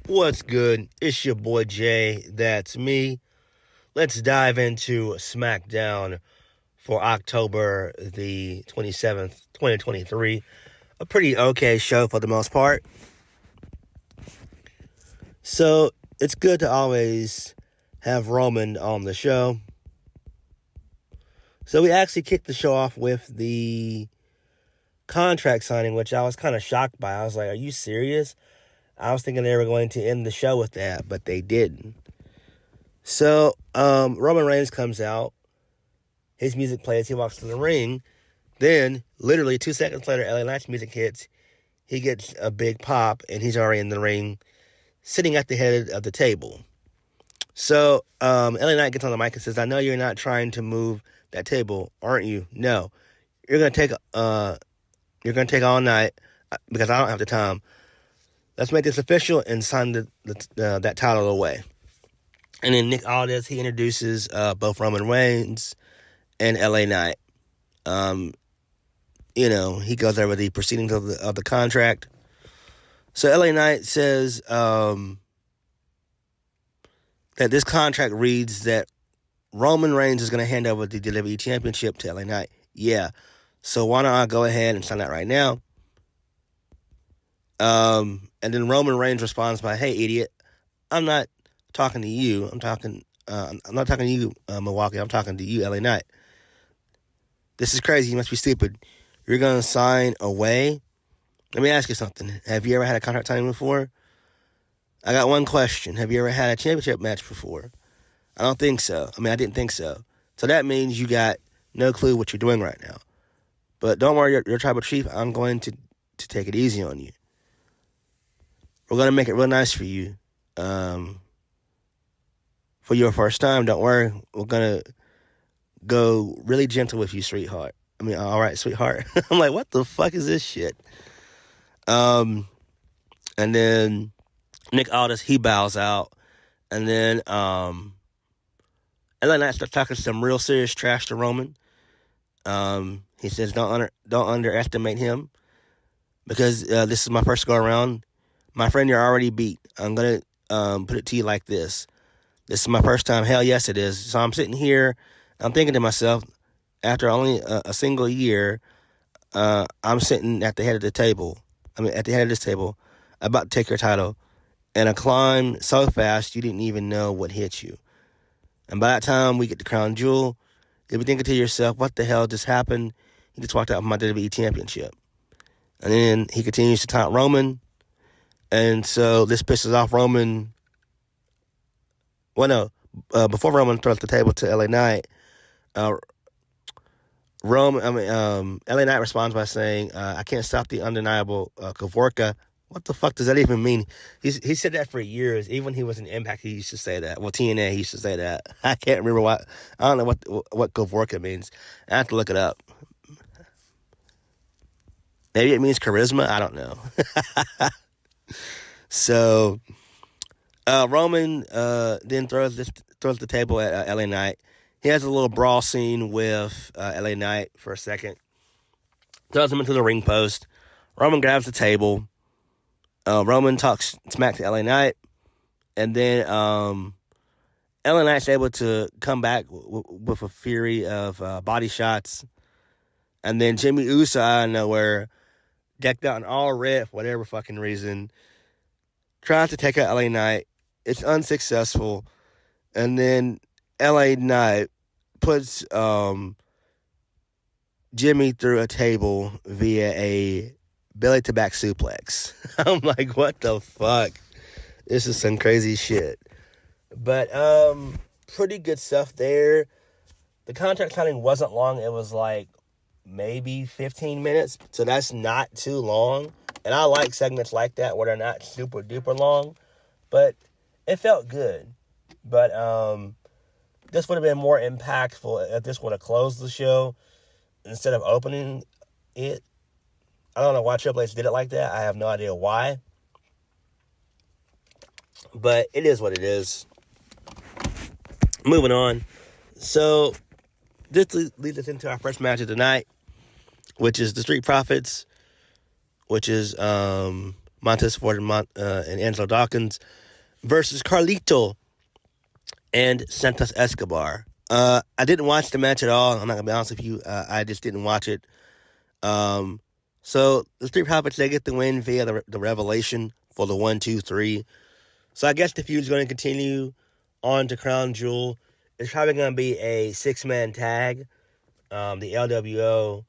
What's good? It's your boy Jay. That's me. Let's dive into Smackdown for October the 27th, 2023. A pretty okay show for the most part. So it's good to always have Roman on the show. So we actually kicked the show off with the contract signing, which I was kind of shocked by. I was like, are you serious? I was thinking they were going to end the show with that, but they didn't. So, Roman Reigns comes out. His music plays. He walks to the ring. Then, literally 2 seconds later, LA Knight's music hits. He gets a big pop, and he's already in the ring, sitting at the head of the table. So, LA Knight gets on the mic and says, I know you're not trying to move that table, aren't you? No. You're going to take all night, because I don't have the time. Let's make this official and sign that title away. And then Nick Aldis, he introduces both Roman Reigns and LA Knight. He goes over the proceedings of the contract. So LA Knight says that this contract reads that Roman Reigns is going to hand over the WWE Championship to LA Knight. Yeah. So why don't I go ahead and sign that right now? And then Roman Reigns responds by, hey, idiot, I'm not talking to you. I'm not talking to you, Milwaukee. I'm talking to you, LA Knight. This is crazy. You must be stupid. You're going to sign away? Let me ask you something. Have you ever had a contract signing before? I got one question. Have you ever had a championship match before? I don't think so. I didn't think so. So that means you got no clue what you're doing right now. But don't worry, your tribal chief, I'm going to take it easy on you. We're going to make it real nice for you. For your first time, don't worry. We're going to go really gentle with you, sweetheart. All right, sweetheart. I'm like, what the fuck is this shit? And then Nick Aldis, he bows out. And then LA Knight starts talking some real serious trash to Roman. He says, don't underestimate him. Because this is my first go around. My friend, you're already beat. I'm going to put it to you like this. This is my first time. Hell yes, it is. So I'm sitting here. I'm thinking to myself, after only a single year, I'm sitting at the head of the table. At the head of this table, about to take your title. And I climbed so fast, you didn't even know what hit you. And by that time, we get the crown jewel. You'll be thinking to yourself, what the hell just happened? He just walked out with my WWE Championship. And then he continues to taunt Roman. And so this pisses off Roman. Well, no. Before Roman throws the table to LA Knight, LA Knight responds by saying, I can't stop the undeniable Kavorka. What the fuck does that even mean? He said that for years. Even when he was in Impact, he used to say that. Well, TNA, he used to say that. I can't remember what. I don't know what Kavorka means. I have to look it up. Maybe it means charisma. I don't know. So Roman then throws the table at LA Knight. He has a little brawl scene with LA Knight for a second. Throws him into the ring post. Roman grabs the table. Roman talks smack to LA Knight. And then LA Knight's able to come back with a fury of body shots. And then Jimmy Uso out of nowhere, decked out in all red for whatever fucking reason, tries to take out LA Knight. It's unsuccessful. And then LA Knight puts Jimmy through a table via a belly to back suplex. I'm like, what the fuck? This is some crazy shit. But pretty good stuff there. The contract signing wasn't long. It was like maybe 15 minutes. So that's not too long. And I like segments like that where they're not super duper long. But it felt good. But this would have been more impactful if this would have closed the show instead of opening it. I don't know why Triple H did it like that. I have no idea why. But it is what it is. Moving on. So this leads us into our first match of the night, which is the Street Profits, which is Montez Ford and Angelo Dawkins versus Carlito and Santos Escobar. I didn't watch the match at all. I'm not going to be honest with you. I just didn't watch it. So the Street Profits, they get the win via the Revelation for the 1, 2, 3. So I guess the feud's going to continue on to Crown Jewel. It's probably going to be a 6-man tag. The LWO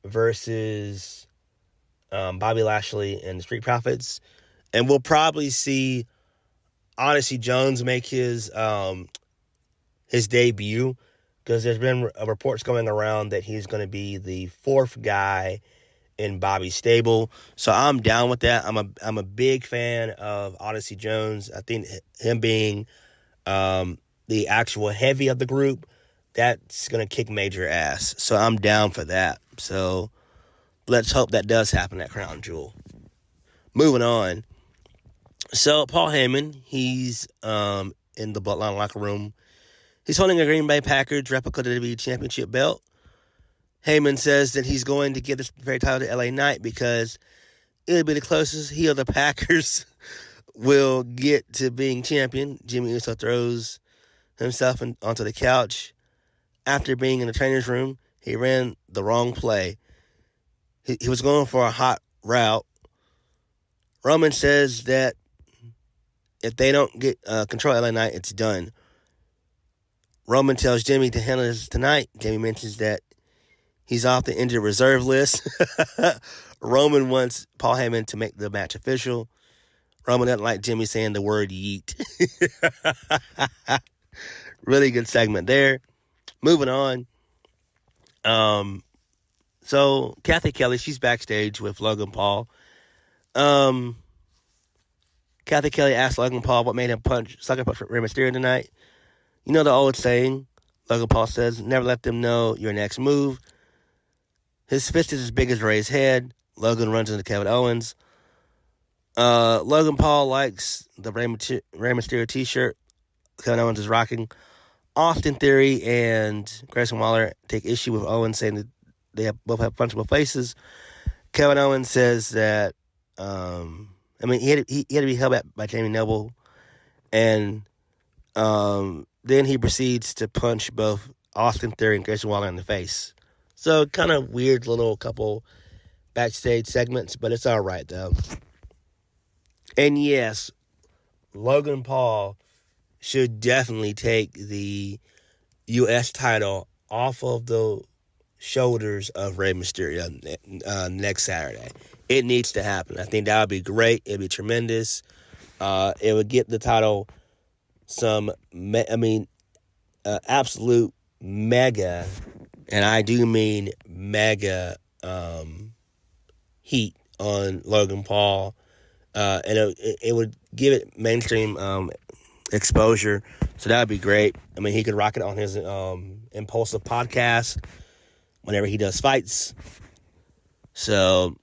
versus Bobby Lashley and the Street Profits. And we'll probably see Odyssey Jones make his debut, because there's been reports going around that he's going to be the 4th guy in Bobby's stable. So I'm down with that. I'm a big fan of Odyssey Jones. I think him being the actual heavy of the group, that's going to kick major ass. So I'm down for that. So let's hope that does happen at Crown Jewel. Moving on. So Paul Heyman, he's in the Bloodline locker room. He's holding a Green Bay Packers replica WWE Championship belt. Heyman says that he's going to give this very title to LA Knight because it'll be the closest he or the Packers will get to being champion. Jimmy Uso throws himself onto the couch. After being in the trainer's room, he ran the wrong play. He was going for a hot route. Roman says that if they don't get control of LA Knight, it's done. Roman tells Jimmy to handle this tonight. Jimmy mentions that he's off the injured reserve list. Roman wants Paul Heyman to make the match official. Roman doesn't like Jimmy saying the word yeet. Really good segment there. Moving on. So Kathy Kelly, she's backstage with Logan Paul. Kathy Kelly asked Logan Paul what made him sucker punch Rey Mysterio tonight. You know the old saying, Logan Paul says, never let them know your next move. His fist is as big as Rey's head. Logan runs into Kevin Owens. Logan Paul likes the Rey Mysterio t-shirt Kevin Owens is rocking. Austin Theory and Grayson Waller take issue with Owens, saying that they both have punchable faces. Kevin Owens says that, he had to be held back by Jamie Noble. And then he proceeds to punch both Austin Theory and Grayson Waller in the face. So kind of weird little couple backstage segments, but it's all right, though. And yes, Logan Paul should definitely take the U.S. title off of the shoulders of Rey Mysterio next Saturday. It needs to happen. I think that would be great. It would be tremendous. It would get the title some, absolute mega, and I do mean mega, heat on Logan Paul. And it would give it mainstream exposure. So that would be great. He could rock it on his Impulsive podcast whenever he does fights. So,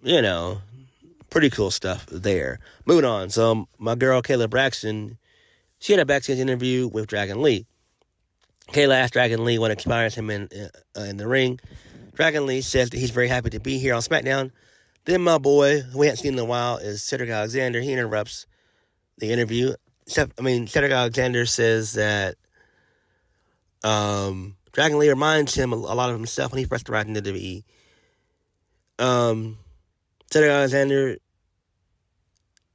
pretty cool stuff there. Moving on. So my girl Kayla Braxton, she had a backstage interview with Dragon Lee. Kayla asked Dragon Lee what inspires him in the ring. Dragon Lee says that he's very happy to be here on Smackdown. Then my boy, who we haven't seen in a while, is Cedrick Alexander. He interrupts the interview. Cedrick Alexander says that Dragon Lee reminds him a lot of himself when he first arrived in the WWE. Cedrick Alexander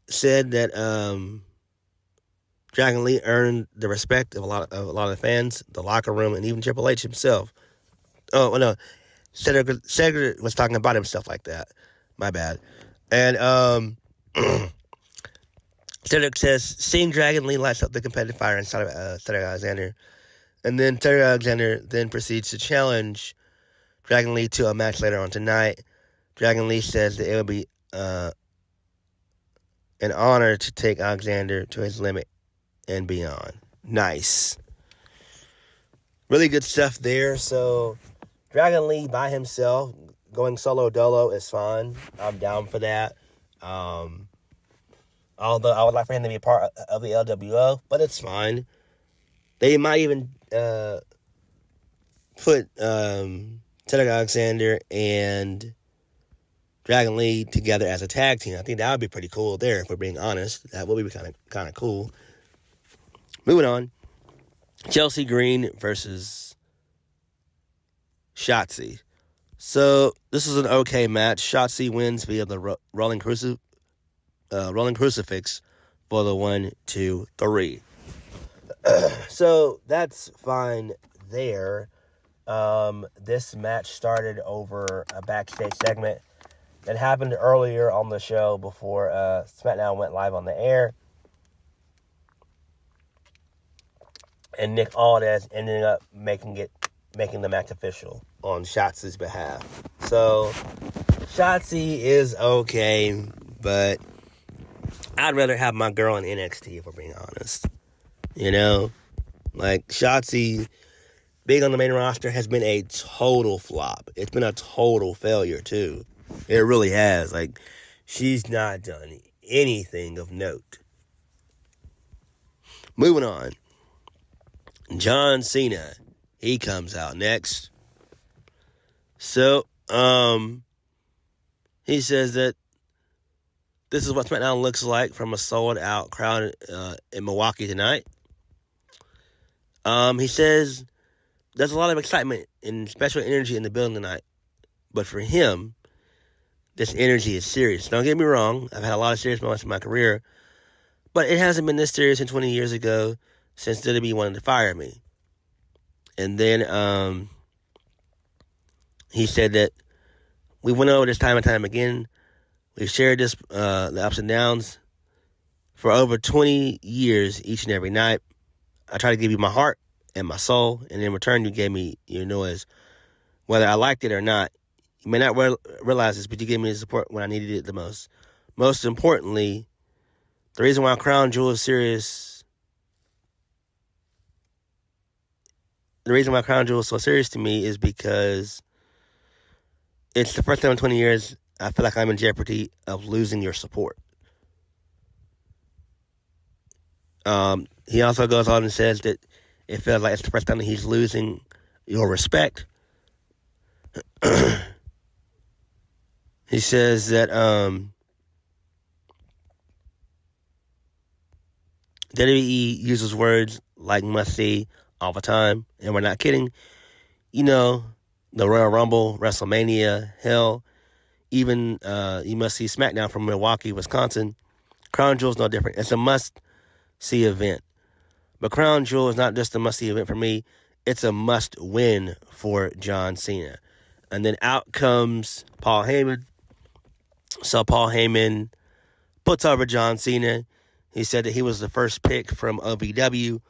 said that Dragon Lee earned the respect of a lot of the fans, the locker room, and even Triple H himself. Oh no, Cedric was talking about himself like that. My bad. And Cedric says, seeing Dragon Lee lights up the competitive fire inside of Cedric Alexander. And then Cedric Alexander then proceeds to challenge Dragon Lee to a match later on tonight. Dragon Lee says that it would be an honor to take Alexander to his limit and beyond. Nice. Really good stuff there. So Dragon Lee by himself, going solo dolo is fine. I'm down for that. Although I would like for him to be a part of the LWO, but it's fine. They might even put Cedric Alexander and Dragon Lee together as a tag team. I think that would be pretty cool there, if we're being honest. That would be kind of cool. Moving on. Chelsea Green versus Shotzi. So, this is an okay match. Shotzi wins via the rolling crucifix for the 1, 2, 3. So, that's fine there. This match started over a backstage segment that happened earlier on the show before Smackdown went live on the air. And Nick Aldis ended up making the match official on Shotzi's behalf. So, Shotzi is okay, but I'd rather have my girl in NXT, if we're being honest. You know? Like, Shotzi being on the main roster has been a total flop. It's been a total failure, too. It really has. Like, she's not done anything of note. Moving on. John Cena. He comes out next. So, he says that this is what SmackDown looks like from a sold-out crowd in Milwaukee tonight. He says there's a lot of excitement and special energy in the building tonight. But for him, this energy is serious. Don't get me wrong. I've had a lot of serious moments in my career. But it hasn't been this serious since 20 years ago, since WWE wanted to fire me. And then he said that we went over this time and time again. We've shared this, the ups and downs for over 20 years each and every night. I try to give you my heart and my soul, and in return you gave me your noise. Whether I liked it or not, you may not realize this, but you gave me the support when I needed it the most. Most importantly, the reason why Crown Jewel is serious... The reason why Crown Jewel is so serious to me is because it's the first time in 20 years I feel like I'm in jeopardy of losing your support. He also goes on and says that it feels like it's the first time that he's losing your respect. He says that WWE uses words like must see all the time, and we're not kidding. You know, the Royal Rumble, WrestleMania, hell, even you must see Smackdown from Milwaukee, Wisconsin. Crown Jewel is no different. It's a must-see event. But Crown Jewel is not just a must-see event for me. It's a must-win for John Cena. And then out comes Paul Heyman. So Paul Heyman puts over John Cena. He said that he was the first pick from OVW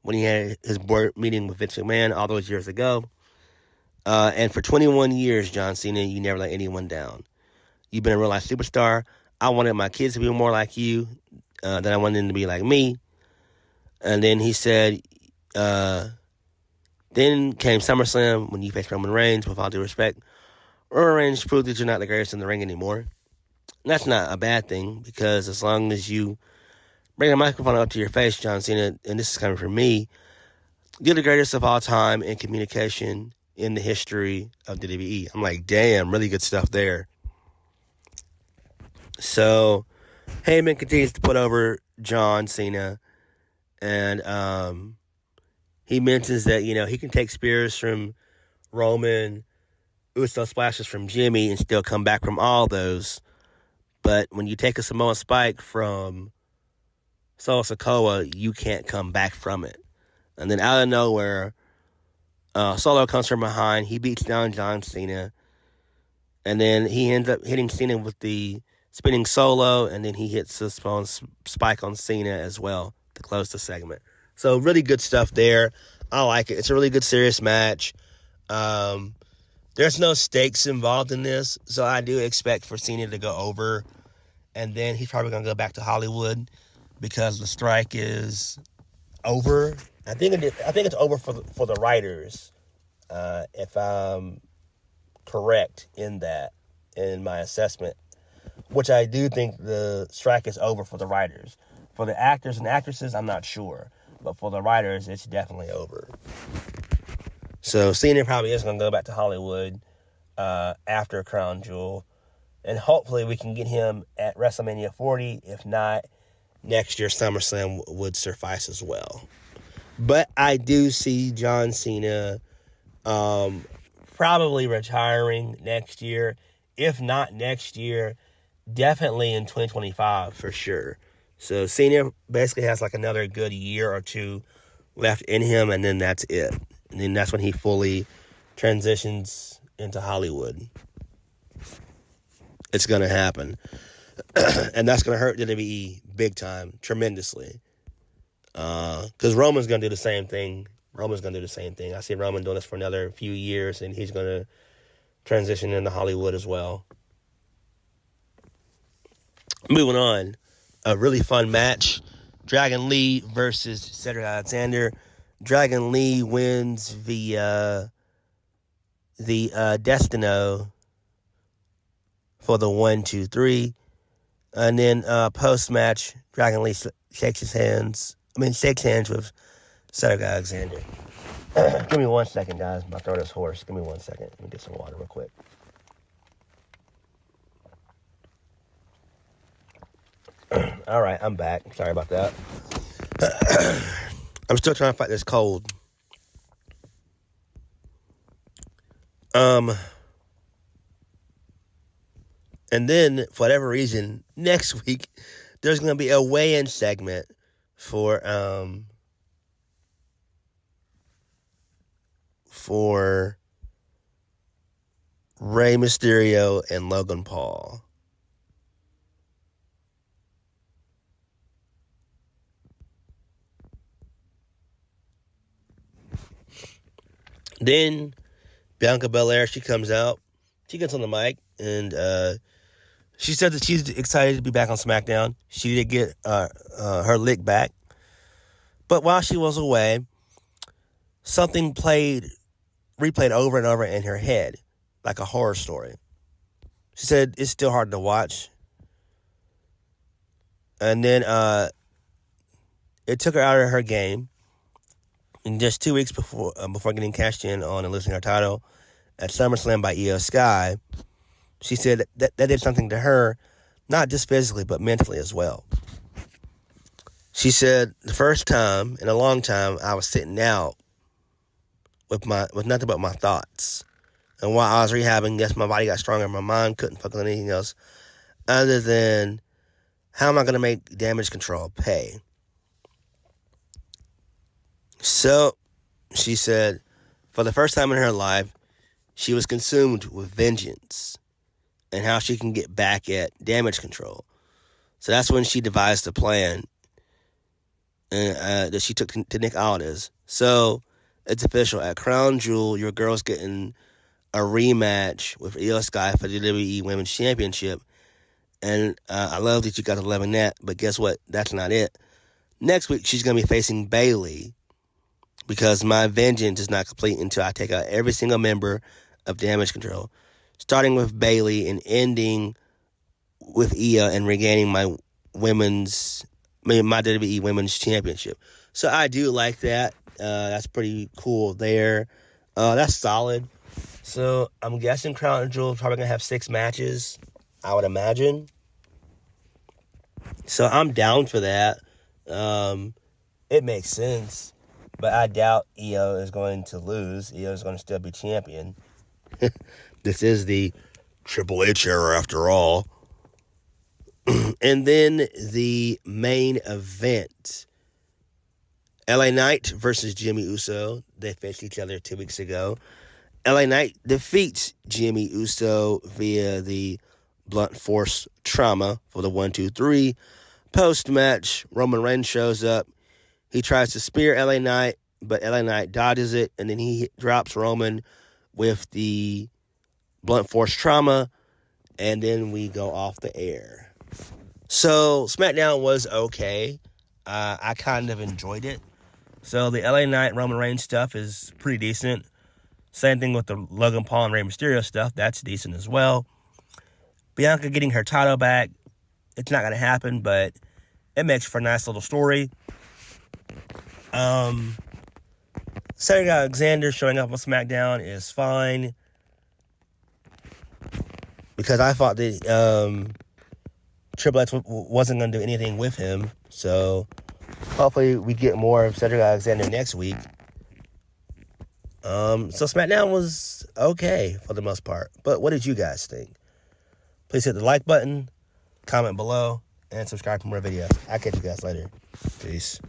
when he had his board meeting with Vince McMahon all those years ago. And for 21 years, John Cena, you never let anyone down. You've been a real-life superstar. I wanted my kids to be more like you than I wanted them to be like me. And then he said, then came SummerSlam when you faced Roman Reigns, with all due respect. Roman Reigns proved that you're not the greatest in the ring anymore. And that's not a bad thing, because as long as you bring a microphone up to your face, John Cena, and this is coming from me, you're the greatest of all time in communication in the history of WWE. I'm like, damn, really good stuff there. So, Heyman continues to put over John Cena, and he mentions that, you know, he can take spears from Roman, Uso splashes from Jimmy, and still come back from all those. But when you take a Samoan Spike from Solo Sikoa, you can't come back from it. And then out of nowhere, Solo comes from behind. He beats down John Cena. And then he ends up hitting Cena with the spinning Solo. And then he hits the Samoan Spike on Cena as well to close the segment. So really good stuff there. I like it. It's a really good, serious match. There's no stakes involved in this. So I do expect for Cena to go over. And then he's probably going to go back to Hollywood, because the strike is over. I think it's over for the writers, if I'm correct in my assessment. Which I do think the strike is over for the writers. For the actors and actresses, I'm not sure, but for the writers, it's definitely over. So Cena probably is going to go back to Hollywood after Crown Jewel, And hopefully we can get him at WrestleMania 40. If not, next year SummerSlam would suffice as well. But I do see John Cena probably retiring next year. If not next year, definitely in 2025 for sure. So Cena basically has like another good year or two left in him, and then that's it. And then that's when he fully transitions into Hollywood. It's going to happen. And that's going to hurt WWE big time, tremendously. Because Roman's going to do the same thing. I see Roman doing this for another few years, and he's going to transition into Hollywood as well. Moving on. A really fun match. Dragon Lee versus Cedrick Alexander. Dragon Lee wins via the Destino for the 1, 2, 3. And then post-match, Dragon Lee shakes hands with Cedrick Alexander. Give me 1 second, guys. My throat is hoarse. Give me 1 second. Let me get some water real quick. All right, I'm back. Sorry about that. I'm still trying to fight this cold. And then, for whatever reason, next week, there's going to be a weigh-in segment for Rey Mysterio and Logan Paul. Then Bianca Belair, she comes out. She gets on the mic, and she said that she's excited to be back on SmackDown. She did get her lick back. But while she was away, something replayed over and over in her head, like a horror story. She said it's still hard to watch. And then it took her out of her game. And just 2 weeks before getting cashed in on and losing her title at SummerSlam by Io Sky, she said that did something to her, not just physically, but mentally as well. She said the first time in a long time I was sitting out with nothing but my thoughts. And while I was rehabbing, yes, my body got stronger. My mind couldn't focus on anything else other than how am I going to make Damage Control pay? So, she said, for the first time in her life, she was consumed with vengeance and how she can get back at Damage Control. So that's when she devised a plan that she took to Nick Aldis. So, it's official. At Crown Jewel, your girl's getting a rematch with Io Sky for the WWE Women's Championship. And I love that you guys are loving that, but guess what? That's not it. Next week, she's going to be facing Bayley, because my vengeance is not complete until I take out every single member of Damage Control, starting with Bayley and ending with Io and regaining my WWE Women's Championship. So I do like that. That's pretty cool there. That's solid. So I'm guessing Crown Jewel is probably going to have 6 matches, I would imagine. So I'm down for that. It makes sense. But I doubt Io is going to lose. Io is going to still be champion. This is the Triple H era after all. And then the main event. LA Knight versus Jimmy Uso. They faced each other 2 weeks ago. LA Knight defeats Jimmy Uso via the blunt force trauma for the 1, 2, 3. Post-match, Roman Reigns shows up. He tries to spear LA Knight, but LA Knight dodges it, and then he drops Roman with the blunt force trauma, and then we go off the air. So, Smackdown was okay. I kind of enjoyed it. So, the LA Knight Roman Reigns stuff is pretty decent. Same thing with the Logan Paul and Rey Mysterio stuff. That's decent as well. Bianca getting her title back. It's not going to happen, but it makes for a nice little story. Cedrick Alexander showing up on SmackDown is fine. because I thought that Triple H wasn't going to do anything with him. So hopefully we get more of Cedrick Alexander next week. So Smackdown was okay for the most part. But what did you guys think? Please hit the like button, comment below, and subscribe for more videos. I'll catch you guys later. Peace.